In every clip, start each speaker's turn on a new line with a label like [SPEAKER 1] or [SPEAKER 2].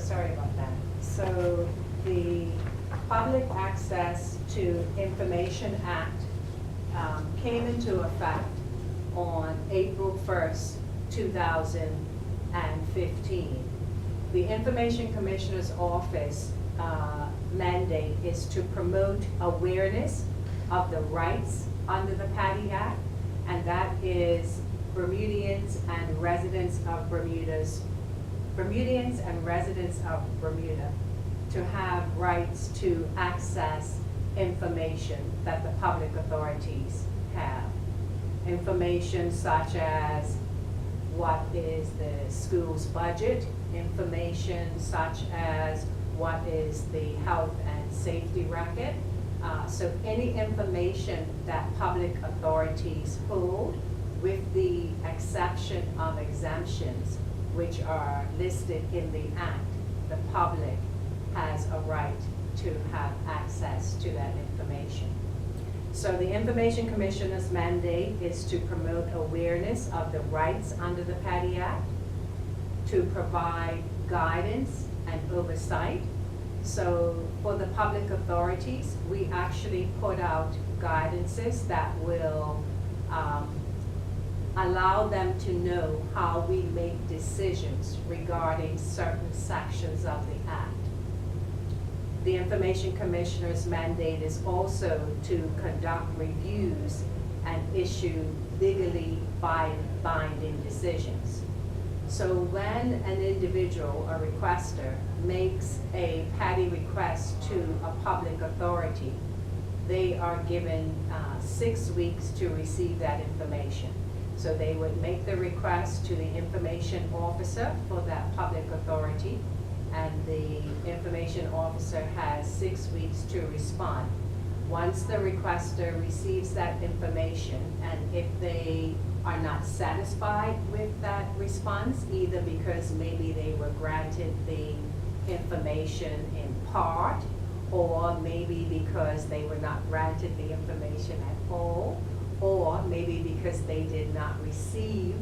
[SPEAKER 1] sorry about that. So the Public Access to Information Act came into effect on April 1st, 2015. The Information Commissioner's Office mandate is to promote awareness of the rights under the PADI Act, and that is Bermudians and residents of Bermudians and residents of Bermuda to have rights to access information that the public authorities have. Information such as what is the school's budget, information such as what is the health and safety record. So any information that public authorities hold, with the exception of exemptions which are listed in the Act, the public has a right to have access to that information. So the Information Commissioner's mandate is to promote awareness of the rights under the PADI Act, to provide guidance and oversight. So for the public authorities, we actually put out guidances that will allow them to know how we make decisions regarding certain sections of the Act. The Information Commissioner's mandate is also to conduct reviews and issue legally binding decisions. So when an individual, a requester, makes a PADI request to a public authority, they are given 6 weeks to receive that information. So they would make the request to the information officer for that public authority, and the information officer has 6 weeks to respond. Once the requester receives that information, and if they are not satisfied with that response, either because maybe they were granted the information in part, or maybe because they were not granted the information at all, or maybe because they did not receive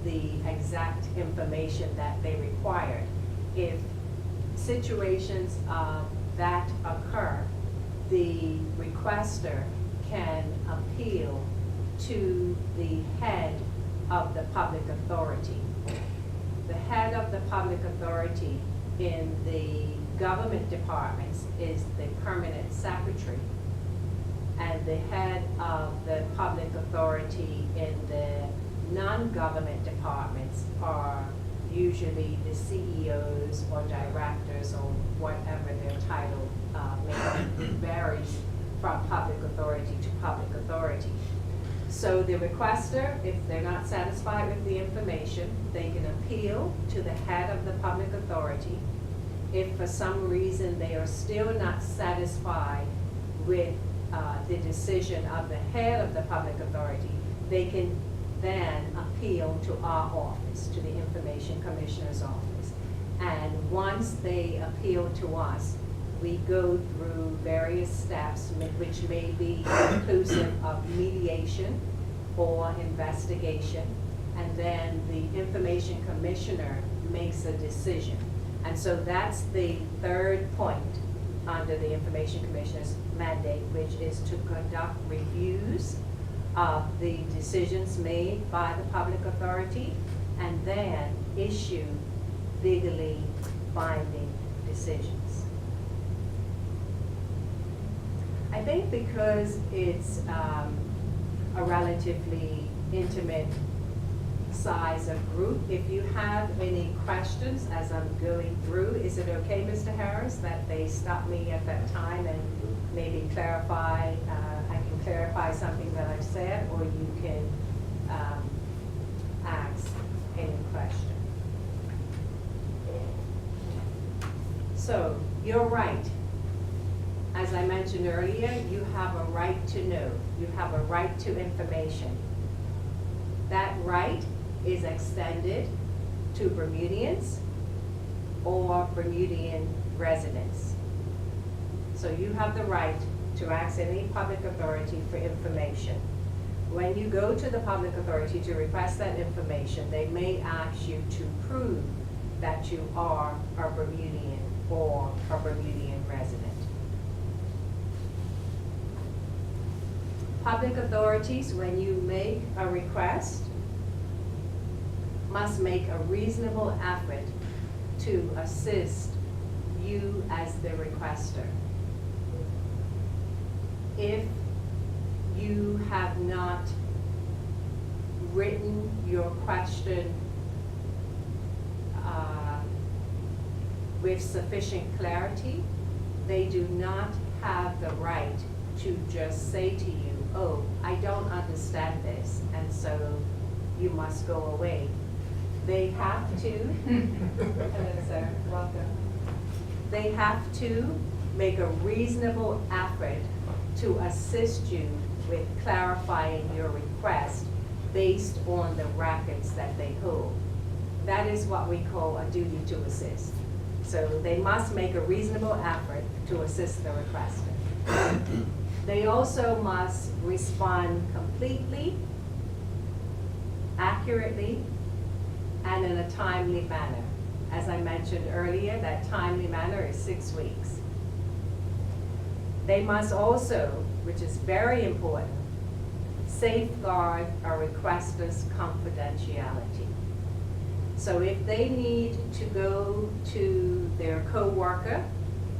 [SPEAKER 1] the exact information that they required. If situations that occur, the requester can appeal to the head of the public authority. The head of the public authority in the government departments is the permanent secretary, and the head of the public authority in the non-government departments are usually the CEOs or directors or whatever their title may be. It varies from public authority to public authority. So the requester, if they're not satisfied with the information, they can appeal to the head of the public authority. If for some reason they are still not satisfied with the decision of the head of the public authority, they can then appeal to our office, to the Information Commissioner's office. And once they appeal to us, we go through various steps, which may be inclusive of mediation or investigation, and then the Information Commissioner makes a decision. And so that's the third point under the Information Commissioner's mandate, which is to conduct reviews of the decisions made by the public authority, and then issue legally binding decisions. I think because it's a relatively intimate size of group, if you have any questions as I'm going through, is it okay, Mr. Harris, that they stop me at that time and maybe clarify, I can clarify something that I've said, or you can ask any question. So, you're right. As I mentioned earlier, you have a right to know. You have a right to information. That right is extended to Bermudians or Bermudian residents. So you have the right to ask any public authority for information. When you go to the public authority to request that information, they may ask you to prove that you are a Bermudian or a Bermudian resident. Public authorities, when you make a request, must make a reasonable effort to assist you as the requester. If you have not written your question with sufficient clarity, they do not have the right to just say to you, oh, I don't understand this, and so you must go away. They have to, hello sir, welcome. They have to make a reasonable effort to assist you with clarifying your request based on the records that they hold. That is what we call a duty to assist. So they must make a reasonable effort to assist the requester. They also must respond completely, accurately, and in a timely manner. As I mentioned earlier, that timely manner is 6 weeks. They must also, which is very important, safeguard a requester's confidentiality. So if they need to go to their coworker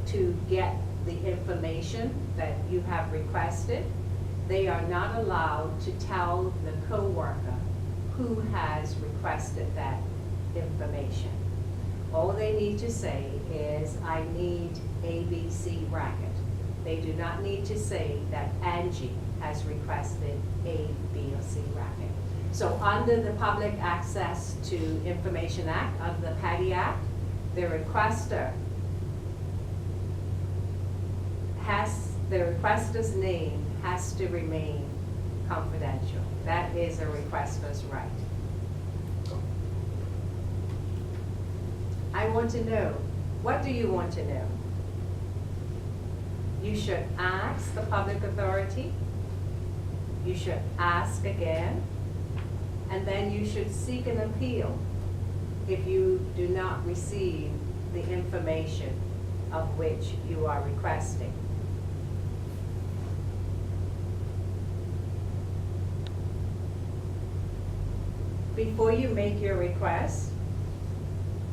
[SPEAKER 1] to get the information that you have requested, they are not allowed to tell the coworker who has requested that information. All they need to say is, I need ABC record. They do not need to say that Angie has requested A, B, or C record. So under the Public Access to Information Act, under the PADI Act, the requester's name has to remain confidential. That is a requester's right. I want to know, what do you want to know? You should ask the public authority, you should ask again, and then you should seek an appeal if you do not receive the information of which you are requesting. Before you make your request,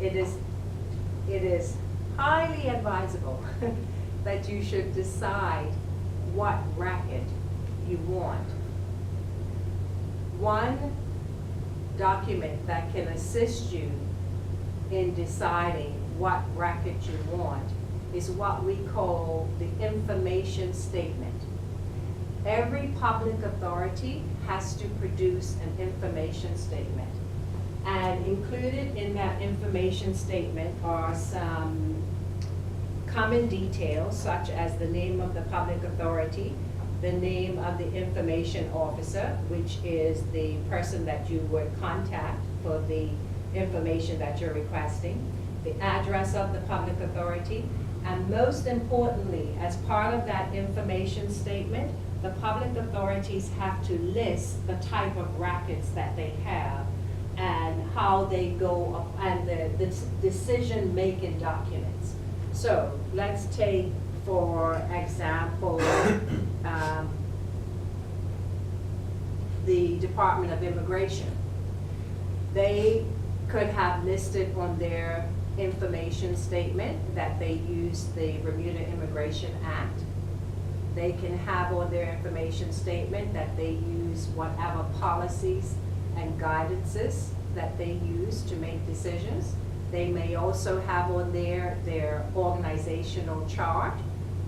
[SPEAKER 1] it is highly advisable that you should decide what record you want. One document that can assist you in deciding what record you want is what we call the information statement. Every public authority has to produce an information statement. And included in that information statement are some common details, such as the name of the public authority, the name of the information officer, which is the person that you would contact for the information that you're requesting, the address of the public authority, and most importantly, as part of that information statement, the public authorities have to list the type of records that they have and how they go up, and the decision-making documents. So let's take, for example, the Department of Immigration. They could have listed on their information statement that they use the Bermuda Immigration Act. They can have on their information statement that they use whatever policies and guidances that they use to make decisions. They may also have on there their organizational chart,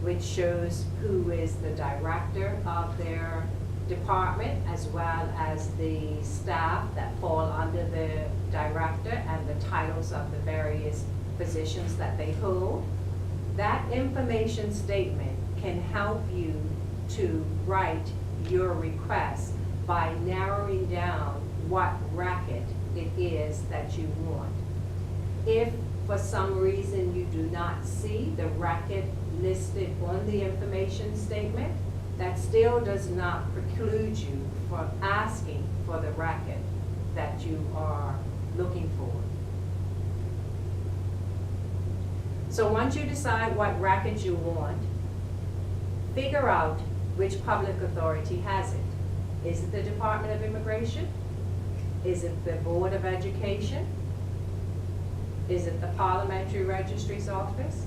[SPEAKER 1] which shows who is the director of their department, as well as the staff that fall under the director and the titles of the various positions that they hold. That information statement can help you to write your request by narrowing down what record it is that you want. If for some reason you do not see the record listed on the information statement, that still does not preclude you from asking for the record that you are looking for. So once you decide what record you want, figure out which public authority has it. Is it the Department of Immigration? Is it the Board of Education? Is it the Parliamentary Registry's Office?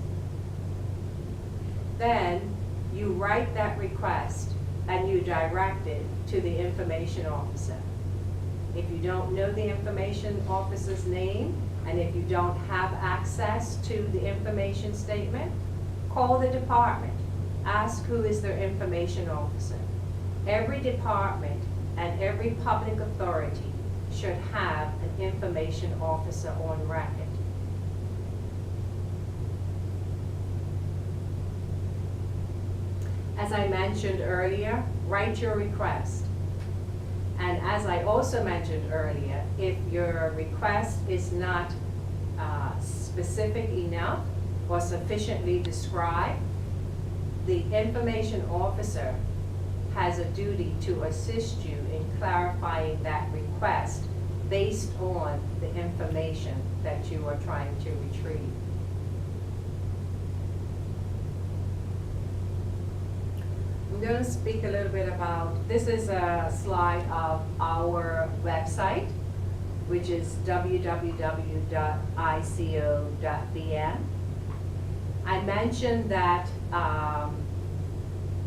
[SPEAKER 1] Then you write that request and you direct it to the information officer. If you don't know the information officer's name, and if you don't have access to the information statement, call the department. Ask who is their information officer. Every department and every public authority should have an information officer on record. As I mentioned earlier, write your request. And as I also mentioned earlier, if your request is not specific enough or sufficiently described, the information officer has a duty to assist you in clarifying that request based on the information that you are trying to retrieve. I'm going to speak a little bit about, this is a slide of our website, which is www.ico.bm. I mentioned that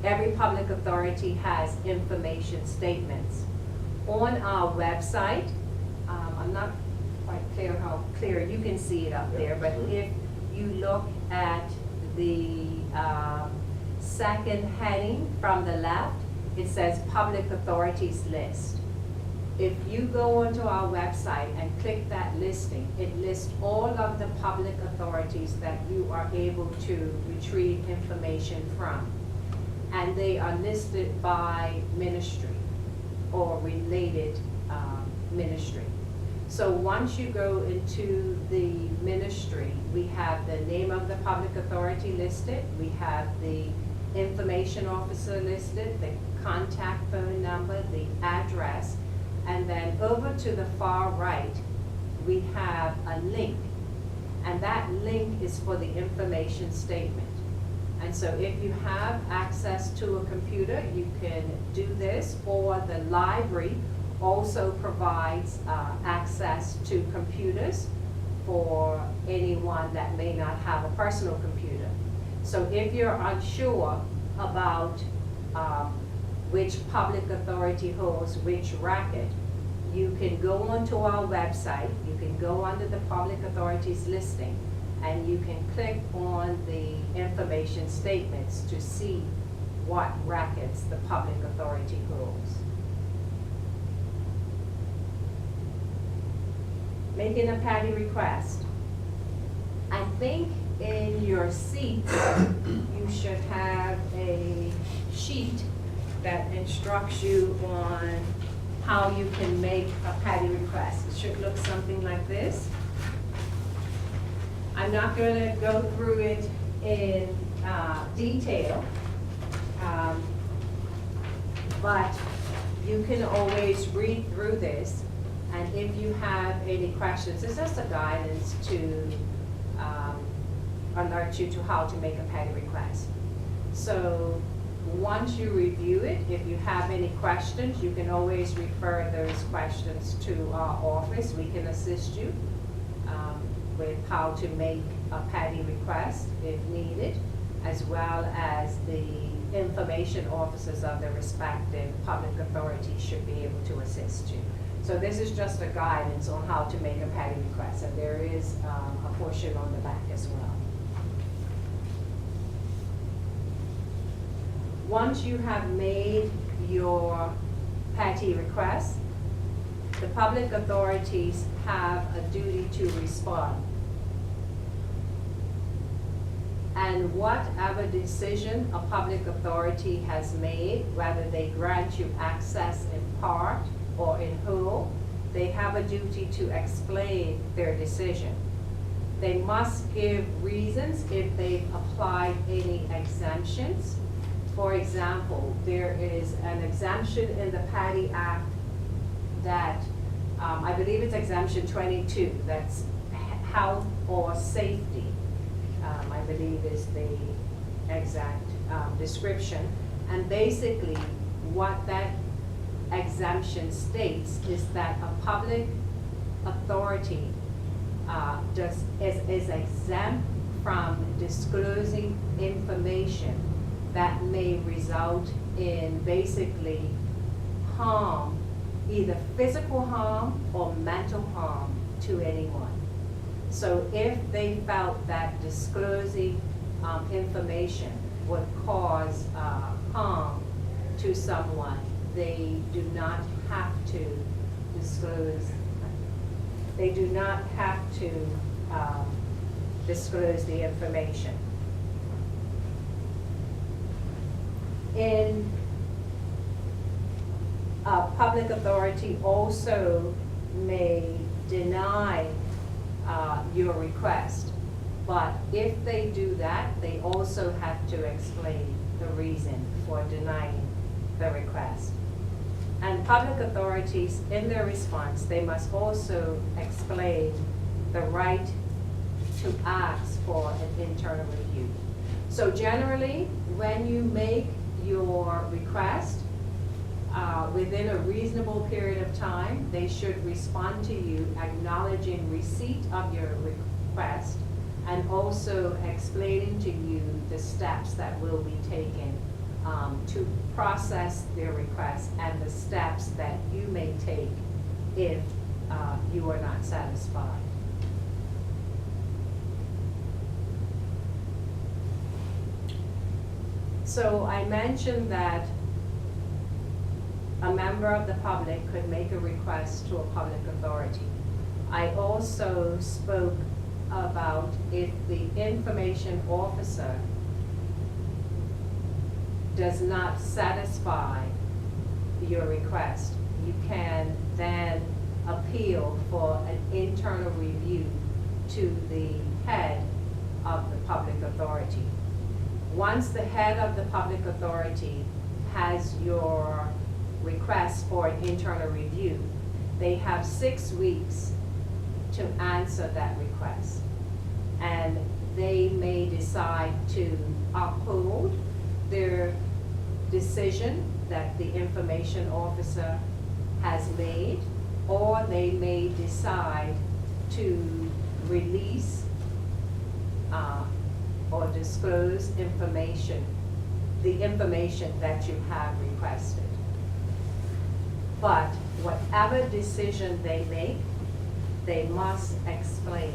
[SPEAKER 1] every public authority has information statements. On our website, I'm not quite clear how clear you can see it up there, but if you look at the second heading from the left, it says Public Authorities List. If you go onto our website and click that listing, it lists all of the public authorities that you are able to retrieve information from. And they are listed by ministry or related ministry. So once you go into the ministry, we have the name of the public authority listed, we have the information officer listed, the contact phone number, the address, and then over to the far right, we have a link. And that link is for the information statement. And so if you have access to a computer, you can do this, or the library also provides access to computers for anyone that may not have a personal computer. So if you're unsure about which public authority holds which record, you can go onto our website, you can go under the public authorities listing, and you can click on the information statements to see what records the public authority holds. Making a PADI request. I think in your seat you should have a sheet that instructs you on how you can make a PADI request. It should look something like this. I'm not going to go through it in detail, but you can always read through this, and if you have any questions, it's just a guidance to alert you to how to make a PADI request. So once you review it, if you have any questions, you can always refer those questions to our office. We can assist you with how to make a PADI request if needed, as well as the information officers of the respective public authorities should be able to assist you. So this is just a guidance on how to make a PADI request, and there is a portion on the back as well. Once you have made your PADI request, the public authorities have a duty to respond. And whatever decision a public authority has made, whether they grant you access in part or in whole, they have a duty to explain their decision. They must give reasons if they've applied any exemptions. For example, there is an exemption in the PADI Act that I believe it's exemption 22, that's health or safety. I believe is the exact description. And basically, what that exemption states is that a public authority is exempt from disclosing information that may result in basically harm, either physical harm or mental harm to anyone. So if they felt that disclosing information would cause harm to someone, they do not have to disclose. They do not have to disclose the information. In a public authority also may deny your request, but if they do that, they also have to explain the reason for denying the request. And public authorities, in their response, they must also explain the right to ask for an internal review. So generally, when you make your request, within a reasonable period of time, they should respond to you acknowledging receipt of your request and also explaining to you the steps that will be taken to process their request and the steps that you may take if you are not satisfied. So I mentioned that a member of the public could make a request to a public authority. I also spoke about if the information officer does not satisfy your request, you can then appeal for an internal review to the head of the public authority. Once the head of the public authority has your request for an internal review, they have 6 weeks to answer that request. And they may decide to uphold their decision that the information officer has made, or they may decide to release or disclose information, the information that you have requested. But whatever decision they make, they must explain.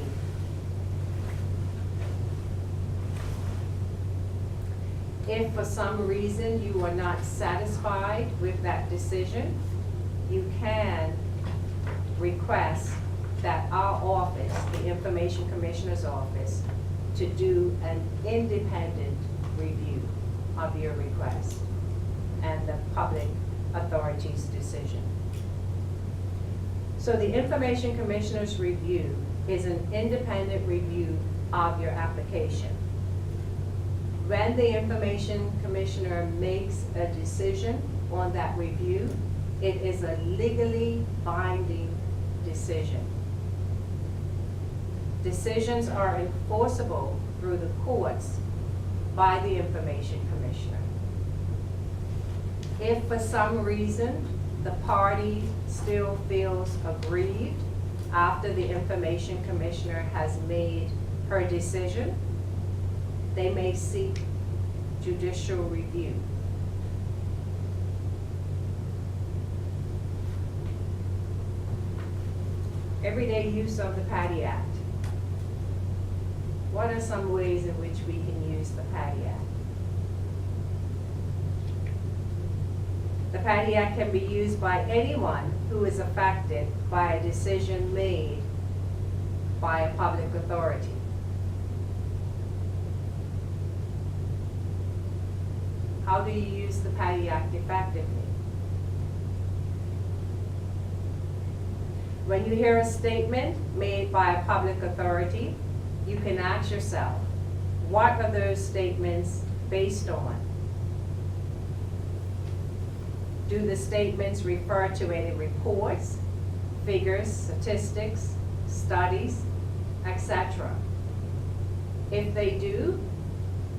[SPEAKER 1] If for some reason you are not satisfied with that decision, you can request that our office, the Information Commissioner's Office, to do an independent review of your request and the public authority's decision. So the Information Commissioner's review is an independent review of your application. When the Information Commissioner makes a decision on that review, it is a legally binding decision. Decisions are enforceable through the courts by the Information Commissioner. If for some reason the party still feels aggrieved after the Information Commissioner has made her decision, they may seek judicial review. Everyday use of the PATI Act. What are some ways in which we can use the PATI Act? The PATI Act can be used by anyone who is affected by a decision made by a public authority. How do you use the PATI Act effectively? When you hear a statement made by a public authority, you can ask yourself, what are those statements based on? Do the statements refer to any reports, figures, statistics, studies, etc.? If they do,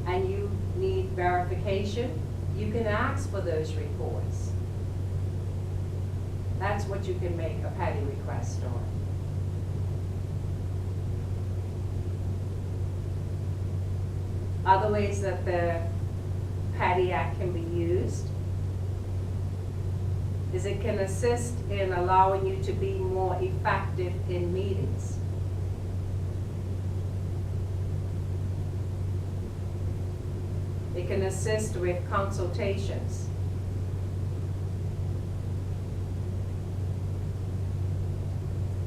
[SPEAKER 1] and you need verification, you can ask for those reports. That's what you can make a petty request on. Other ways that the Patty Act can be used is it can assist in allowing you to be more effective in meetings. It can assist with consultations.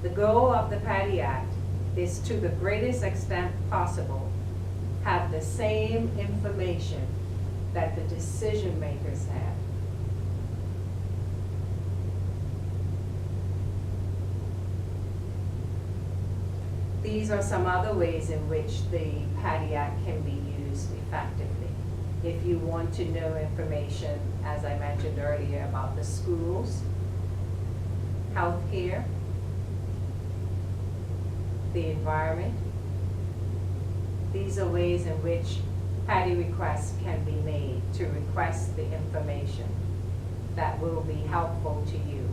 [SPEAKER 1] The goal of the Patty Act is, to the greatest extent possible, have the same information that the decision makers have. These are some other ways in which the Patty Act can be used effectively. If you want to know information, as I mentioned earlier, about the schools, healthcare, the environment, these are ways in which Patty requests can be made to request the information that will be helpful to you.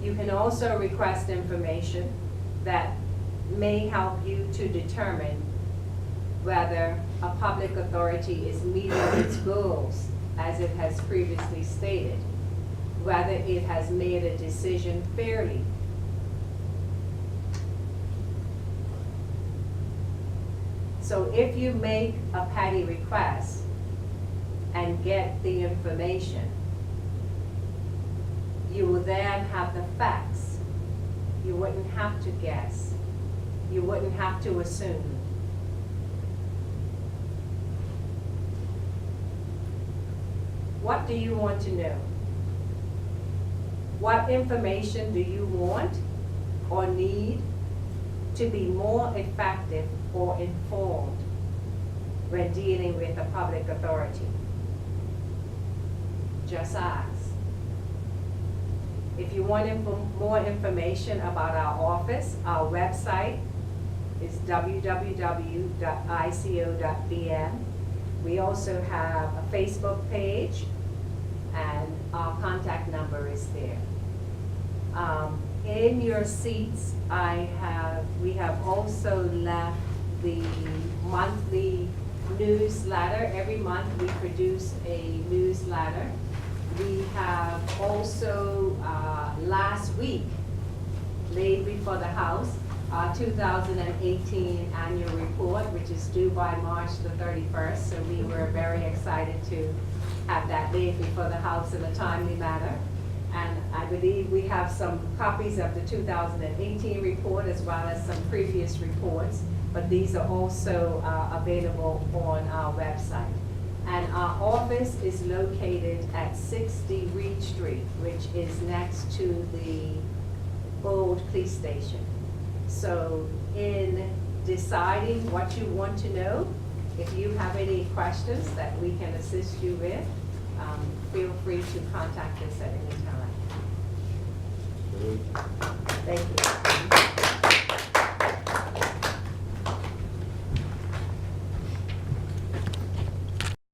[SPEAKER 1] You can also request information that may help you to determine whether a public authority is meeting its goals as it has previously stated, whether it has made a decision fairly. So if you make a Patty request and get the information, you will then have the facts. You wouldn't have to guess. You wouldn't have to assume. What do you want to know? What information do you want or need to be more effective or informed when dealing with a public authority? Just ask. If you want more information about our office, our website is www.ico.bm. We also have a Facebook page, and our contact number is there. In your seats, we have also left the monthly newsletter. Every month we produce a newsletter. We have also, last week, laid before the House our 2018 annual report, which is due by March the 31st. So we were very excited to have that laid before the House in a timely manner. And I believe we have some copies of the 2018 report as well as some previous reports, but these are also available on our website. And our office is located at 60 Reed Street, which is next to the old police station. So in deciding what you want to know, if you have any questions that we can assist you with, feel free to contact us at any time. Thank you.